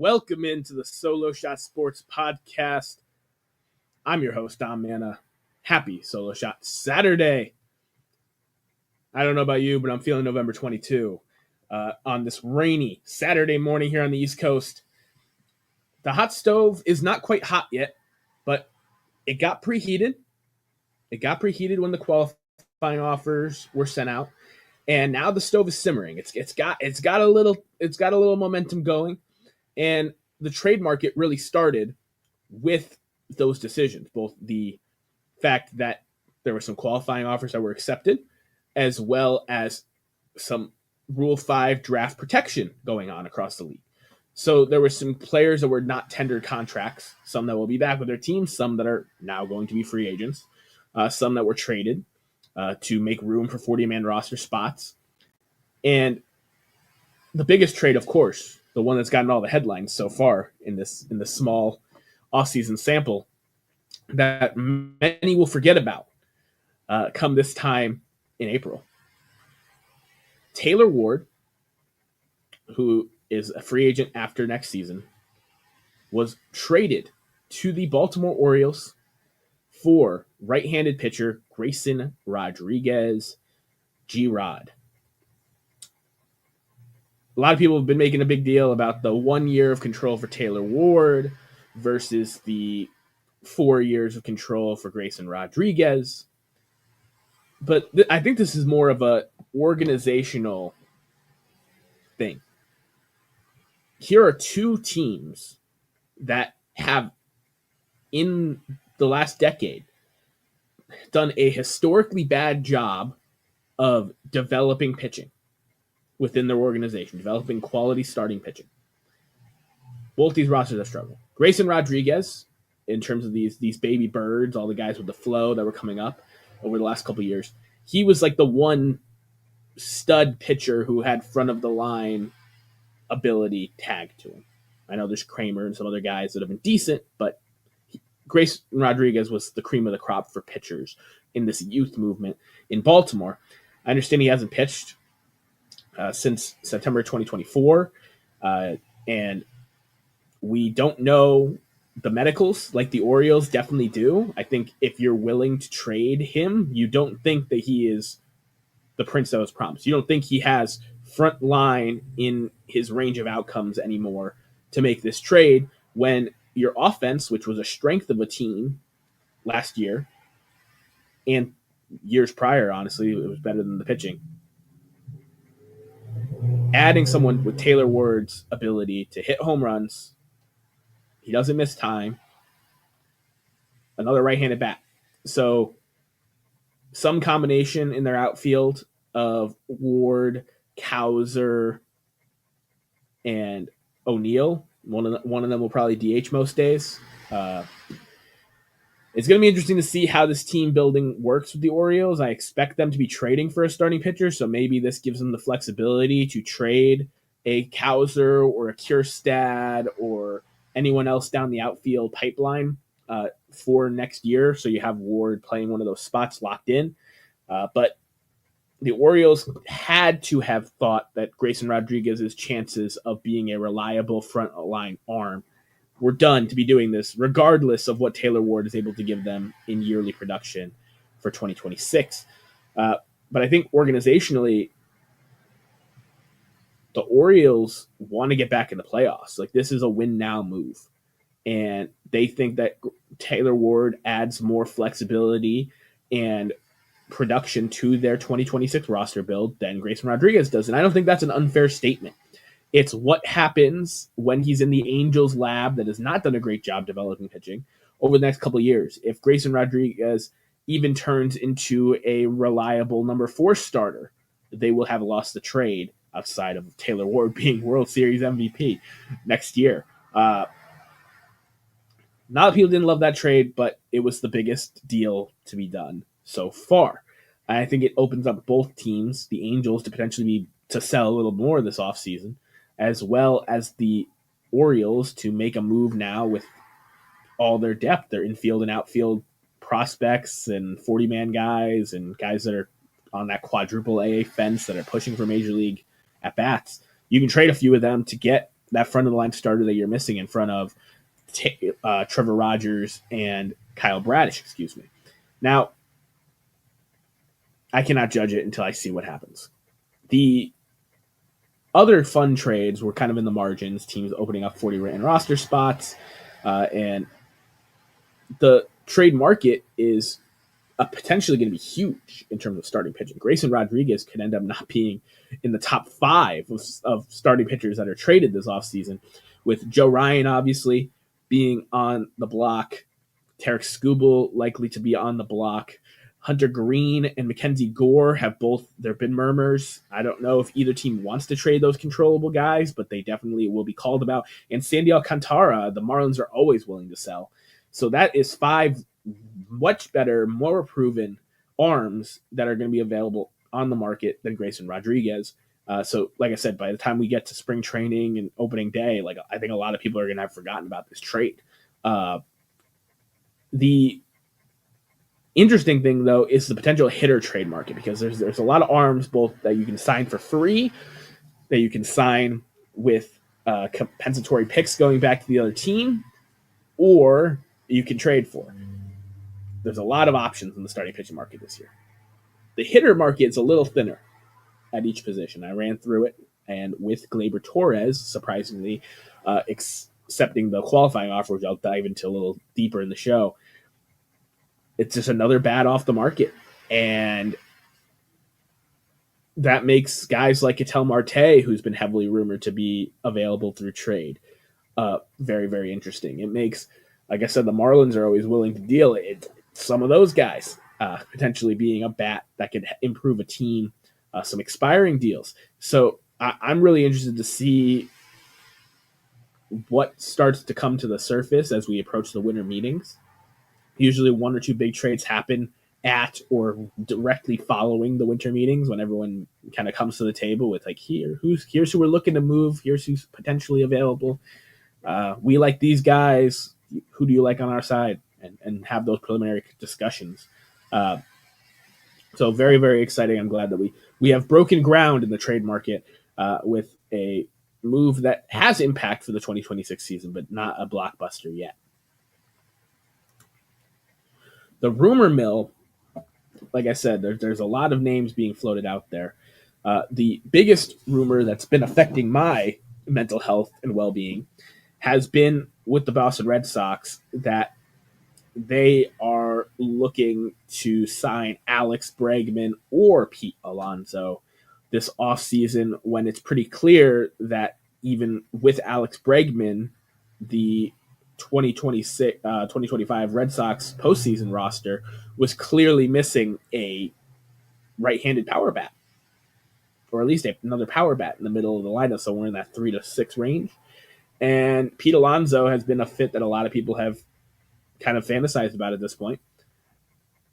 Welcome into the Solo Shot Sports Podcast. I'm your host, Dom Manna. Happy Solo Shot Saturday. I don't know about you, but I'm feeling November 22 on this rainy Saturday morning here on the East Coast. The hot stove is not quite hot yet, but it got preheated. It got preheated when the qualifying offers were sent out, and now the stove is simmering. It's got a little momentum going. And the trade market really started with those decisions, both the fact that there were some qualifying offers that were accepted, as well as some Rule 5 draft protection going on across the league. So there were some players that were not tendered contracts, some that will be back with their teams, some that are now going to be free agents, some that were traded to make room for 40-man roster spots. And the biggest trade, of course, the one that's gotten all the headlines so far in this small offseason sample that many will forget about come this time in April. Taylor Ward, who is a free agent after next season, was traded to the Baltimore Orioles for right-handed pitcher Grayson Rodriguez, G-Rod. A lot of people have been making a big deal about the 1 year of control for Taylor Ward versus the 4 years of control for Grayson Rodriguez. But I think this is more of a organizational thing. Here are two teams that have, in the last decade, done a historically bad job of developing pitching within their organization, developing quality starting pitching. Both these rosters have struggled. Grayson Rodriguez, in terms of these baby birds, all the guys with the flow that were coming up over the last couple of years, he was like the one stud pitcher who had front of the line ability tagged to him. I know there's Kramer and some other guys that have been decent, but Grayson Rodriguez was the cream of the crop for pitchers in this youth movement in Baltimore. I understand he hasn't pitched since September 2024, and we don't know the medicals like the Orioles definitely do. I think if you're willing to trade him, you don't think that he is the prince that was promised. You don't think he has front line in his range of outcomes anymore to make this trade when your offense, which was a strength of a team last year and years prior, honestly, it was better than the pitching. Adding someone with Taylor Ward's ability to hit home runs, he doesn't miss time, another right-handed bat. So some combination in their outfield of Ward, Cowser, and O'Neill. One of them will probably DH most days. It's going to be interesting to see how this team building works with the Orioles. I expect them to be trading for a starting pitcher, so maybe this gives them the flexibility to trade a Cowser or a Kierstad or anyone else down the outfield pipeline for next year, so you have Ward playing one of those spots locked in. But the Orioles had to have thought that Grayson Rodriguez's chances of being a reliable front line arm were done to be doing this, regardless of what Taylor Ward is able to give them in yearly production for 2026. But I think organizationally, the Orioles want to get back in the playoffs. Like, this is a win now move. And they think that Taylor Ward adds more flexibility and production to their 2026 roster build than Grayson Rodriguez does. And I don't think that's an unfair statement. It's what happens when he's in the Angels lab that has not done a great job developing pitching over the next couple of years. If Grayson Rodriguez even turns into a reliable number 4 starter, they will have lost the trade outside of Taylor Ward being World Series MVP next year. Not that people didn't love that trade, but it was the biggest deal to be done so far. I think it opens up both teams, the Angels, to potentially to sell a little more this offseason, as well as the Orioles to make a move now with all their depth, their infield and outfield prospects and 40-man guys and guys that are on that quadruple A fence that are pushing for major league at-bats. You can trade a few of them to get that front of the line starter that you're missing in front of Trevor Rogers and Kyle Bradish, excuse me. Now, I cannot judge it until I see what happens. The other fun trades were kind of in the margins, teams opening up 40 written roster spots, and the trade market is potentially going to be huge in terms of starting pitching. Grayson Rodriguez could end up not being in the top 5 of starting pitchers that are traded this offseason, with Joe Ryan obviously being on the block, Tarek Skubal likely to be on the block. Hunter Green and Mackenzie Gore have both, there have been murmurs. I don't know if either team wants to trade those controllable guys, but they definitely will be called about. And Sandy Alcantara, the Marlins are always willing to sell. So that is 5 much better, more proven arms that are going to be available on the market than Grayson Rodriguez. So, like I said, by the time we get to spring training and opening day, like I think a lot of people are going to have forgotten about this trade. The interesting thing, though, is the potential hitter trade market, because there's a lot of arms both that you can sign for free, that you can sign with compensatory picks going back to the other team, or you can trade for. There's a lot of options in the starting pitching market this year. The hitter market is a little thinner at each position. I ran through it, and with Gleyber Torres, surprisingly, accepting the qualifying offer, which I'll dive into a little deeper in the show, it's just another bat off the market. And that makes guys like Ketel Marte, who's been heavily rumored to be available through trade, very, very interesting. It makes, like I said, the Marlins are always willing to deal it. Some of those guys potentially being a bat that could improve a team, some expiring deals. So I'm really interested to see what starts to come to the surface as we approach the winter meetings. Usually 1 or 2 big trades happen at or directly following the winter meetings, when everyone kind of comes to the table with like, here's who we're looking to move, here's who's potentially available. We like these guys. Who do you like on our side? And have those preliminary discussions. So very, very exciting. I'm glad that we have broken ground in the trade market with a move that has impact for the 2026 season, but not a blockbuster yet. The rumor mill, like I said, there's a lot of names being floated out there. The biggest rumor that's been affecting my mental health and well-being has been with the Boston Red Sox, that they are looking to sign Alex Bregman or Pete Alonso this offseason, when it's pretty clear that even with Alex Bregman, the 2025 Red Sox postseason roster was clearly missing a right-handed power bat, or at least another power bat in the middle of the lineup, somewhere in that 3 to 6 range. And Pete Alonso has been a fit that a lot of people have kind of fantasized about at this point.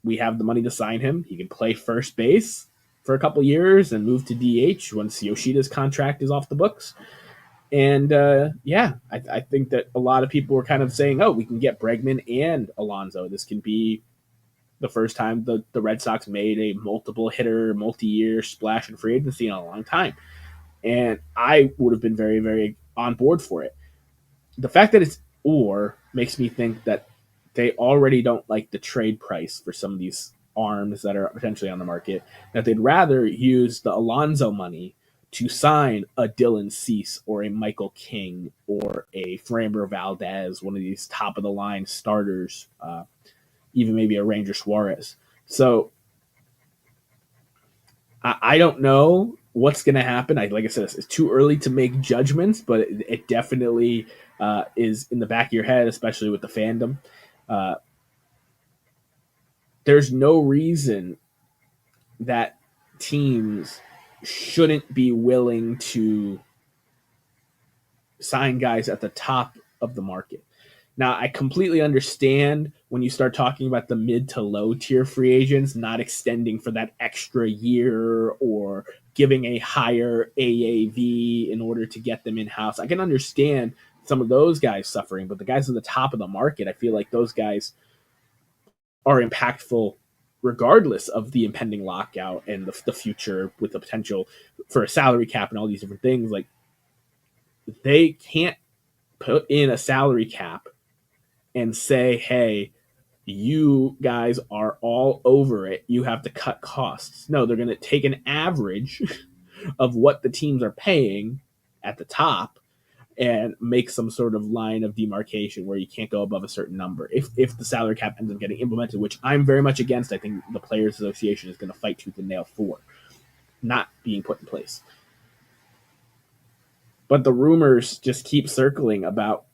We have the money to sign him. He can play first base for a couple years and move to DH once Yoshida's contract is off the books. And I think that a lot of people were kind of saying, oh, we can get Bregman and Alonso. This can be the first time the Red Sox made a multiple hitter, multi-year splash in free agency in a long time. And I would have been very, very on board for it. The fact that it's or makes me think that they already don't like the trade price for some of these arms that are potentially on the market, that they'd rather use the Alonso money to sign a Dylan Cease or a Michael King or a Framber Valdez, one of these top-of-the-line starters, even maybe a Ranger Suarez. So I don't know what's going to happen. Like I said, it's too early to make judgments, but it definitely is in the back of your head, especially with the fandom. There's no reason that teams shouldn't be willing to sign guys at the top of the market. Now, I completely understand when you start talking about the mid to low tier free agents not extending for that extra year or giving a higher AAV in order to get them in-house. I can understand some of those guys suffering, but the guys at the top of the market, I feel like those guys are impactful regardless of the impending lockout and the future with the potential for a salary cap and all these different things. Like, they can't put in a salary cap and say, hey, you guys are all over it. You have to cut costs. No, they're going to take an average of what the teams are paying at the top and make some sort of line of demarcation where you can't go above a certain number. If the salary cap ends up getting implemented, which I'm very much against, I think the Players Association is going to fight tooth and nail for not being put in place. But the rumors just keep circling about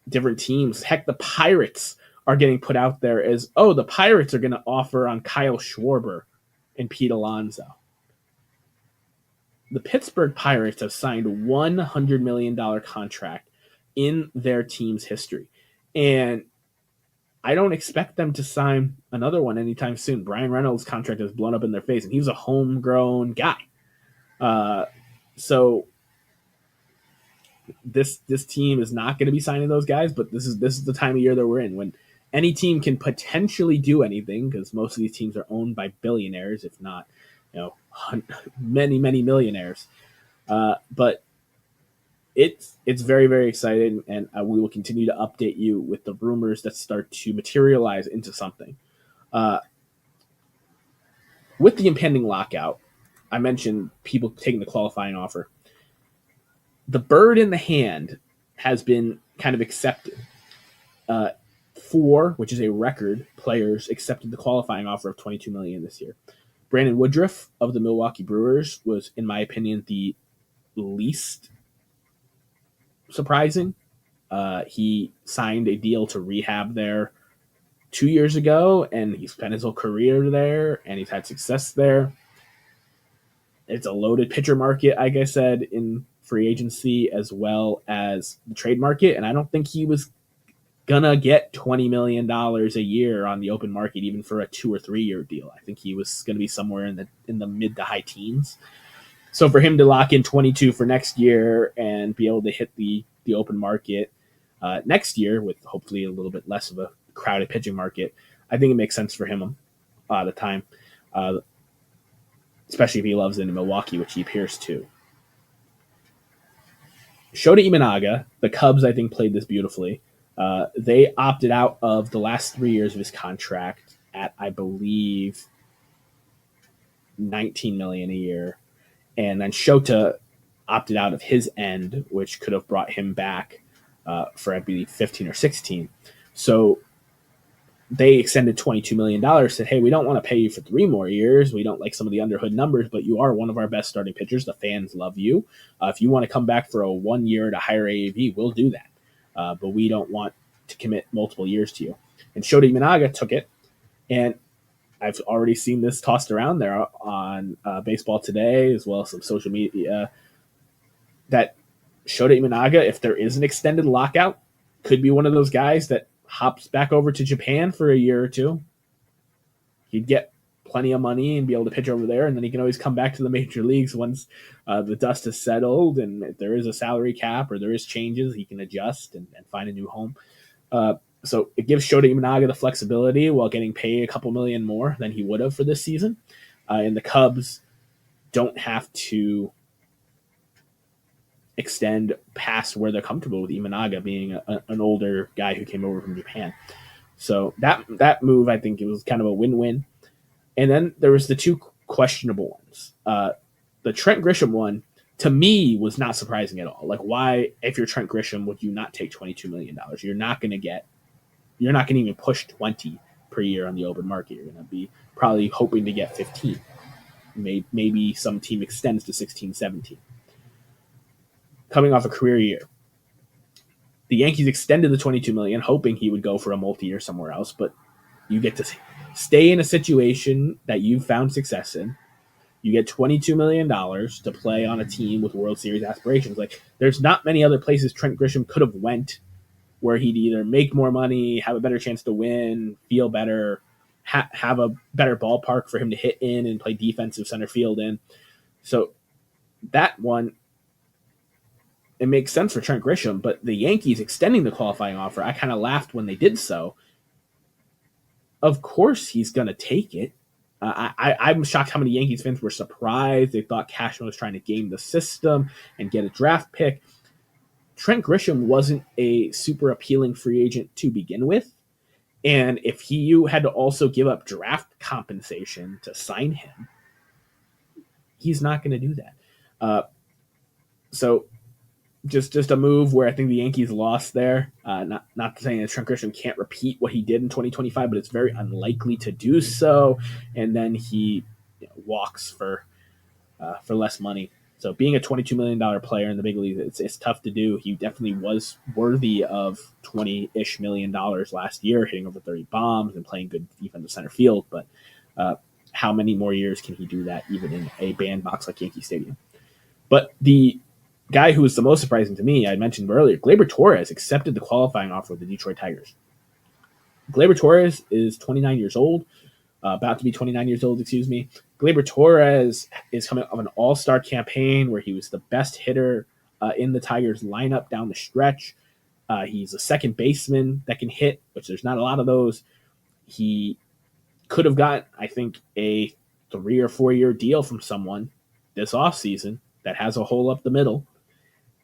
different teams. Heck, the Pirates are getting put out there as, oh, the Pirates are going to offer on Kyle Schwarber and Pete Alonso. The Pittsburgh Pirates have signed a $100 million contract in their team's history. And I don't expect them to sign another one anytime soon. Brian Reynolds' contract has blown up in their face, and he was a homegrown guy. So this team is not going to be signing those guys, but this is the time of year that we're in when any team can potentially do anything, because most of these teams are owned by billionaires, if not, many millionaires. But it's very, very exciting, and we will continue to update you with the rumors that start to materialize into something. With the impending lockout, I mentioned people taking the qualifying offer. The bird in the hand has been kind of accepted. 4, which is a record, players accepted the qualifying offer of $22 million this year. Brandon Woodruff of the Milwaukee Brewers was, in my opinion, the least surprising. He signed a deal to rehab there 2 years ago, and he spent his whole career there, and he's had success there. It's a loaded pitcher market, like I said, in free agency as well as the trade market, and I don't think he was gonna get $20 million a year on the open market, even for a 2 or 3 year deal. I think he was going to be somewhere in the mid to high teens. So for him to lock in 22 for next year and be able to hit the open market next year with hopefully a little bit less of a crowded pitching market, I think it makes sense for him a lot of the time, especially if he loves it in Milwaukee, which he appears to. Shota Imanaga, the Cubs, I think, played this beautifully. They opted out of the last 3 years of his contract at, I believe, $19 million a year, and then Shota opted out of his end, which could have brought him back for, I believe, 15 or 16. So they extended $22 million, said, hey, we don't want to pay you for 3 more years. We don't like some of the underhood numbers, but you are one of our best starting pitchers. The fans love you. If you want to come back for a 1 year at a higher AAV, we'll do that. But we don't want to commit multiple years to you. And Shota Imanaga took it, and I've already seen this tossed around there on Baseball Today, as well as some social media, that Shota Imanaga, if there is an extended lockout, could be one of those guys that hops back over to Japan for a year or two. He'd get plenty of money and be able to pitch over there, and then he can always come back to the major leagues once the dust has settled, and if there is a salary cap or there is changes, he can adjust and find a new home. So it gives Shota Imanaga the flexibility while getting paid a couple million more than he would have for this season. And the Cubs don't have to extend past where they're comfortable with Imanaga being an older guy who came over from Japan. So that move, I think it was kind of a win-win. And then there was the 2 questionable ones. The Trent Grisham one, to me, was not surprising at all. Like, why, if you're Trent Grisham, would you not take $22 million? You're not going to even push 20 per year on the open market. You're going to be probably hoping to get 15. Maybe some team extends to 16, 17. Coming off a career year, the Yankees extended the $22 million, hoping he would go for a multi-year somewhere else, but you get to stay in a situation that you've found success in. You get $22 million to play on a team with World Series aspirations. Like, there's not many other places Trent Grisham could have went where he'd either make more money, have a better chance to win, feel better, have a better ballpark for him to hit in and play defensive center field in. So that one, it makes sense for Trent Grisham, but the Yankees extending the qualifying offer, I kind of laughed when they did so. Of course he's going to take it. I'm shocked how many Yankees fans were surprised. They thought Cashman was trying to game the system and get a draft pick. Trent Grisham wasn't a super appealing free agent to begin with. And if you had to also give up draft compensation to sign him, he's not going to do that. So just a move where I think the Yankees lost there. Not saying that Trent Grisham can't repeat what he did in 2025, but it's very unlikely to do so. And then he walks for less money. So being a $22 million player in the big leagues, it's tough to do. He definitely was worthy of $20-ish million last year, hitting over 30 bombs and playing good defensive center field. But how many more years can he do that, even in a bandbox like Yankee Stadium? But the guy who was the most surprising to me, I mentioned earlier, Gleyber Torres accepted the qualifying offer with the Detroit Tigers. Gleyber Torres is 29 years old, about to be 29 years old, excuse me. Gleyber Torres is coming off an all-star campaign where he was the best hitter in the Tigers lineup down the stretch. He's a second baseman that can hit, which there's not a lot of those. He could have got, I think, a 3 or 4 year deal from someone this offseason that has a hole up the middle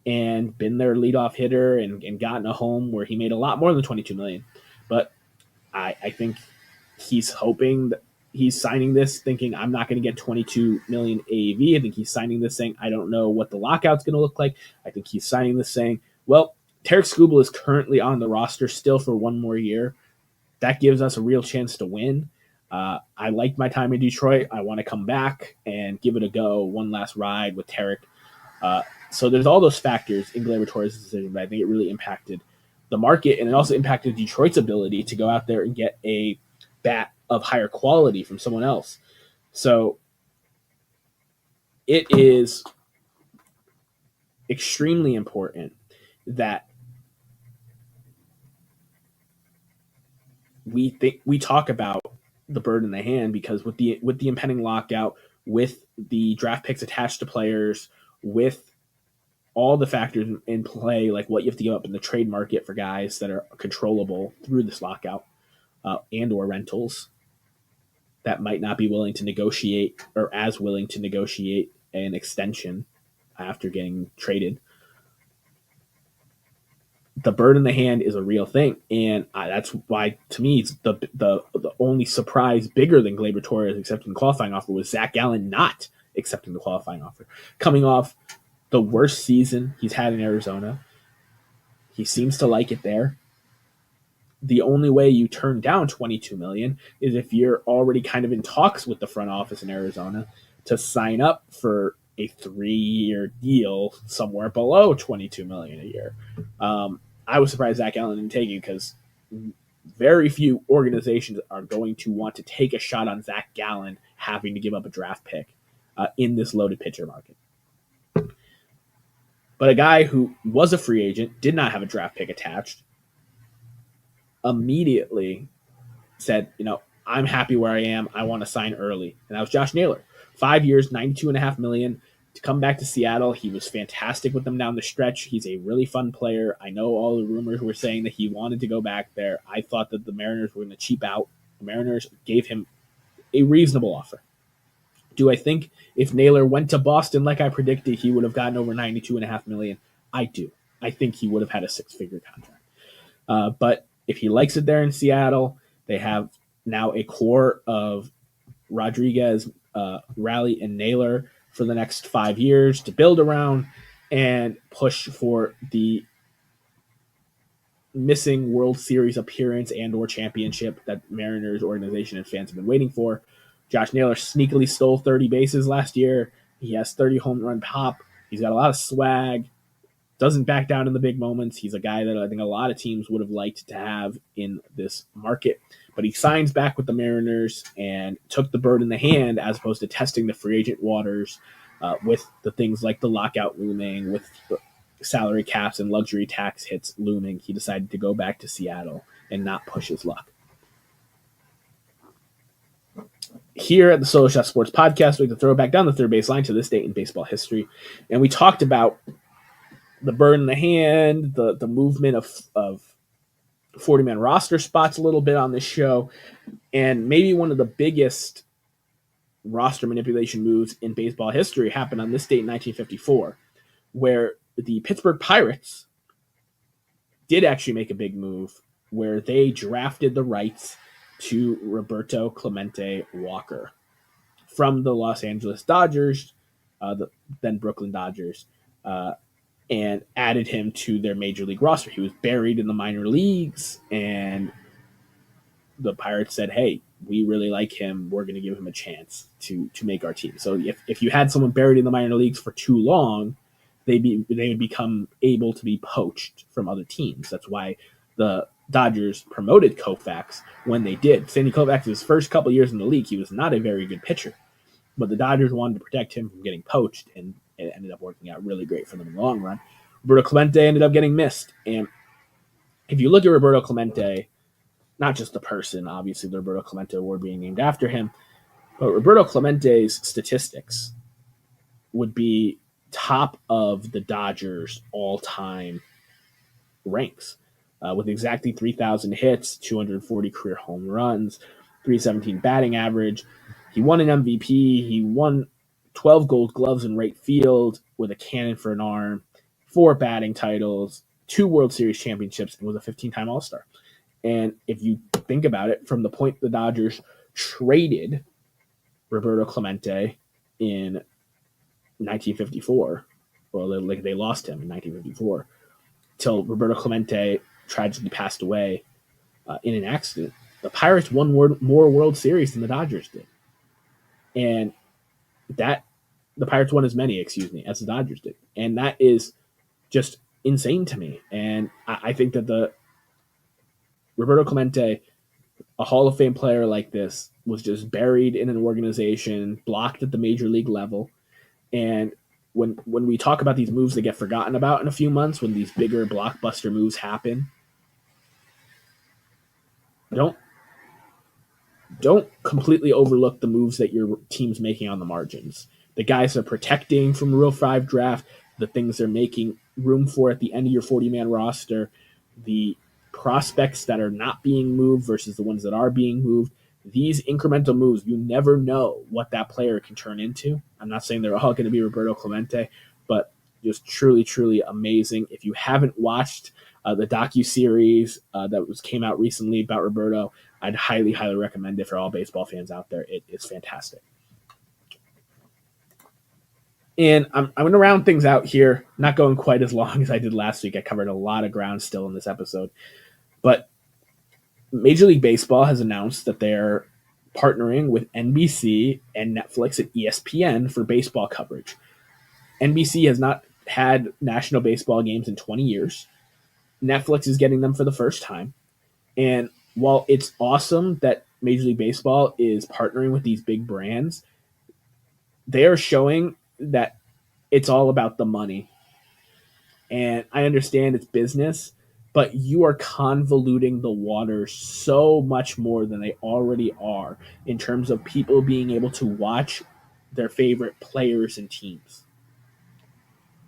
and been their leadoff hitter and gotten a home where he made a lot more than $22 million. But I think he's hoping that he's signing this thinking I'm not going to get $22 million AAV. I think he's signing this saying I don't know what the lockout's going to look like. I think he's signing this saying, well, Tarek Skubal is currently on the roster still for one more year. That gives us a real chance to win. I liked my time in Detroit. I want to come back and give it a go, one last ride with Tarek. So there's all those factors in Gleyber Torres' decision, but I think it really impacted the market, and it also impacted Detroit's ability to go out there and get a bat of higher quality from someone else. So it is extremely important that we talk about the bird in the hand, because with the impending lockout, with the draft picks attached to players, with all the factors in play, like what you have to give up in the trade market for guys that are controllable through this lockout, and or rentals that might not be willing to negotiate or as willing to negotiate an extension after getting traded. The bird in the hand is a real thing, and that's why, to me, it's the only surprise bigger than Gleyber Torres accepting the qualifying offer was Zach Gallen not accepting the qualifying offer, coming off the worst season he's had in Arizona. He seems to like it there. The only way you turn down $22 million is if you're already kind of in talks with the front office in Arizona to sign up for a 3-year deal somewhere below $22 million a year. I was surprised Zach Allen didn't take it, because very few organizations are going to want to take a shot on Zach Gallen having to give up a draft pick in this loaded pitcher market. But a guy who was a free agent, did not have a draft pick attached, immediately said, I'm happy where I am. I want to sign early. And that was Josh Naylor. 5 years, $92.5 million to come back to Seattle. He was fantastic with them down the stretch. He's a really fun player. I know all the rumors were saying that he wanted to go back there. I thought that the Mariners were going to cheap out. The Mariners gave him a reasonable offer. Do I think if Naylor went to Boston like I predicted, he would have gotten over $92.5 million? I do. I think he would have had a 6-figure contract. But if he likes it there in Seattle, they have now a core of Rodriguez, Raleigh, and Naylor for the next 5 years to build around and push for the missing World Series appearance and or championship that Mariners organization and fans have been waiting for. Josh Naylor sneakily stole 30 bases last year. He has 30 home run pop. He's got a lot of swag. Doesn't back down in the big moments. He's a guy that I think a lot of teams would have liked to have in this market. But he signs back with the Mariners and took the bird in the hand, as opposed to testing the free agent waters with the things like the lockout looming, with the salary caps and luxury tax hits looming. He decided to go back to Seattle and not push his luck. Here at the Solo Shot Sports Podcast, we like to throw it back down the third baseline to this date in baseball history. And we talked about the bird in the hand, the movement of 40-man roster spots a little bit on this show. And maybe one of the biggest roster manipulation moves in baseball history happened on this date in 1954, where the Pittsburgh Pirates did actually make a big move where they drafted the rights to Roberto Clemente Walker from the Los Angeles Dodgers, then Brooklyn Dodgers, and added him to their major league roster. He was buried in the minor leagues, and the Pirates said, "Hey, we really like him. We're going to give him a chance to make our team." So if you had someone buried in the minor leagues for too long, they would become able to be poached from other teams. That's why the Dodgers promoted Koufax when they did. Sandy Koufax's first couple years in the league, he was not a very good pitcher, but the Dodgers wanted to protect him from getting poached, and it ended up working out really great for them in the long run. Roberto Clemente ended up getting missed, and if you look at Roberto Clemente, not just the person, obviously the Roberto Clemente Award being named after him, but Roberto Clemente's statistics would be top of the Dodgers' all-time ranks, with exactly 3,000 hits, 240 career home runs, 317 batting average. He won an MVP. He won 12 Gold Gloves in right field with a cannon for an arm, 4 batting titles, 2 World Series championships, and was a 15-time All-Star. And if you think about it, from the point the Dodgers traded Roberto Clemente in 1954, well, they lost him in 1954, till Roberto Clemente tragically passed away in an accident, the Pirates won more World Series than the Dodgers did. And that the Pirates won as many, as the Dodgers did. And that is just insane to me. And I think that the Roberto Clemente, a Hall of Fame player like this, was just buried in an organization, blocked at the major league level. And when we talk about these moves that get forgotten about in a few months, when these bigger blockbuster moves happen, don't completely overlook the moves that your team's making on the margins. The guys are protecting from Rule 5 draft, the things they're making room for at the end of your 40-man roster, the prospects that are not being moved versus the ones that are being moved. These incremental moves, you never know what that player can turn into. I'm not saying they're all going to be Roberto Clemente, but just truly, truly amazing. If you haven't watched the docuseries that came out recently about Roberto, I'd highly, highly recommend it for all baseball fans out there. It is fantastic. And I'm going to round things out here, not going quite as long as I did last week. I covered a lot of ground still in this episode. But Major League Baseball has announced that they're partnering with NBC and Netflix and ESPN for baseball coverage. NBC has not had national baseball games in 20 years. Netflix is getting them for the first time. And while it's awesome that Major League Baseball is partnering with these big brands, they are showing that it's all about the money. And I understand it's business, but you are convoluting the waters so much more than they already are in terms of people being able to watch their favorite players and teams.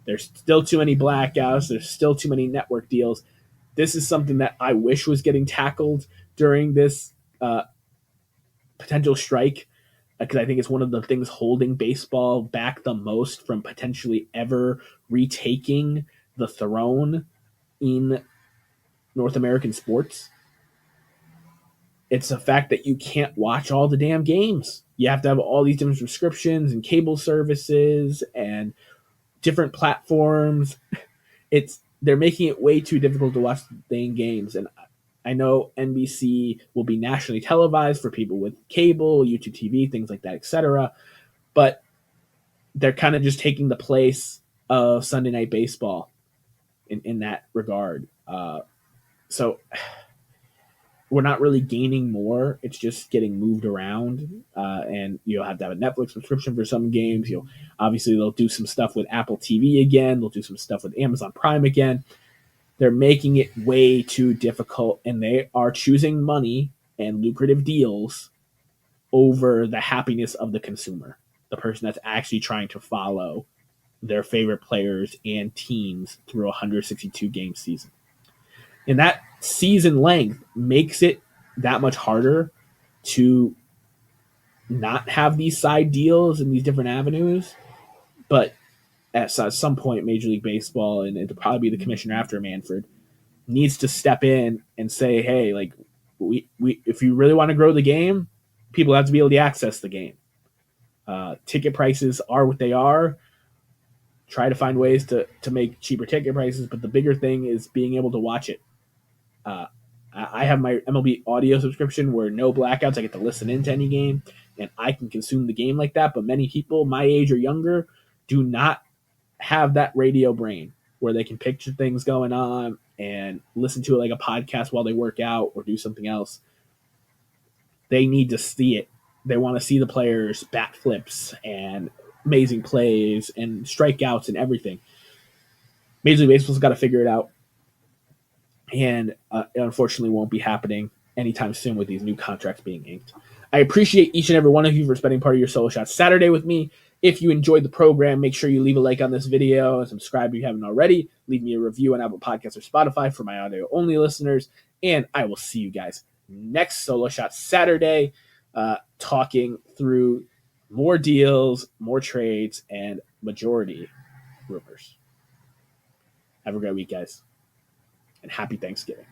There's still too many blackouts. There's still too many network deals. This is something that I wish was getting tackled during this potential strike, because I think it's one of the things holding baseball back the most from potentially ever retaking the throne in North American sports. It's the fact that you can't watch all the damn games. You have to have all these different subscriptions and cable services and different platforms. They're making it way too difficult to watch the dang games. And I know NBC will be nationally televised for people with cable, YouTube TV, things like that, etc. But they're kind of just taking the place of Sunday Night Baseball in that regard. So we're not really gaining more. It's just getting moved around. And you'll have to have a Netflix subscription for some games. Obviously, they'll do some stuff with Apple TV again. They'll do some stuff with Amazon Prime again. They're making it way too difficult, and they are choosing money and lucrative deals over the happiness of the consumer, the person that's actually trying to follow their favorite players and teams through a 162-game season. And that season length makes it that much harder to not have these side deals and these different avenues. But at some point, Major League Baseball, and it'll probably be the commissioner after Manfred, needs to step in and say, hey, like we if you really want to grow the game, people have to be able to access the game. Ticket prices are what they are. Try to find ways to make cheaper ticket prices, but the bigger thing is being able to watch it. Uh, I have my MLB audio subscription where no blackouts. I get to listen into any game, and I can consume the game like that. But many people my age or younger do not have that radio brain where they can picture things going on and listen to it like a podcast while they work out or do something else. They need to see it. They want to see the players bat flips and amazing plays and strikeouts and everything. Major League Baseball's got to figure it out, and it unfortunately won't be happening anytime soon with these new contracts being inked. I appreciate each and every one of you for spending part of your Solo Shot Saturday with me. If you enjoyed the program, make sure you leave a like on this video and subscribe if you haven't already. Leave me a review on Apple Podcasts or Spotify for my audio-only listeners. And I will see you guys next Solo Shot Saturday, talking through more deals, more trades, and majority rumors. Have a great week, guys, and happy Thanksgiving.